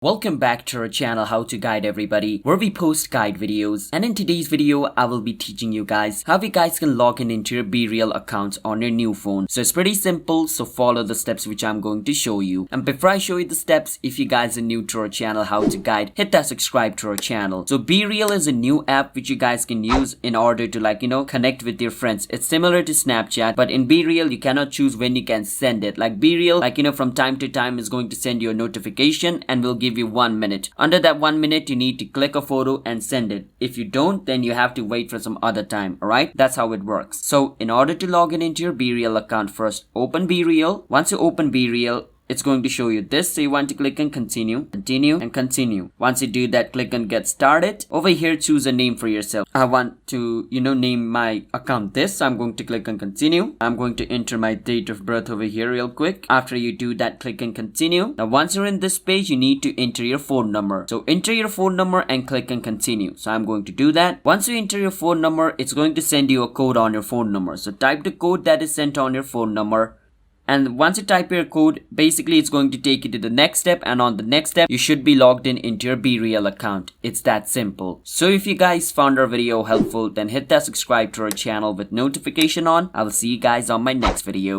Welcome back to our channel How to Guide Everybody, where we post guide videos. And in today's video, I will be teaching you guys how you guys can log in into your BeReal account on your new phone. So it's pretty simple, so follow the steps which I'm going to show you. And before I show you the steps, if you guys are new to our channel How to Guide, hit that subscribe to our channel. So BeReal is a new app which you guys can use in order to connect with your friends. It's similar to Snapchat, but in BeReal you cannot choose when you can send it. Like BeReal, from time to time is going to send you a notification and will give you 1 minute. Under that 1 minute, you need to click a photo and send it. If you don't, then you have to wait for some other time. Alright, that's how it works. So in order to log in into your BeReal account, first open BeReal. Once you open BeReal, it's going to show you this, so you want to click on continue, and continue. Once you do that, click on get started. Over here, choose a name for yourself. I want to name my account this, so I'm going to click on continue. I'm going to enter my date of birth over here real quick. After you do that, click on continue. Now once you're in this page, you need to enter your phone number. So enter your phone number and click on continue. So I'm going to do that. Once you enter your phone number, it's going to send you a code on your phone number. So type the code that is sent on your phone number. And once you type your code, basically it's going to take you to the next step, and on the next step you should be logged in into your BeReal account. It's that simple. So if you guys found our video helpful, then hit that subscribe to our channel with notification on. I will see you guys on my next video.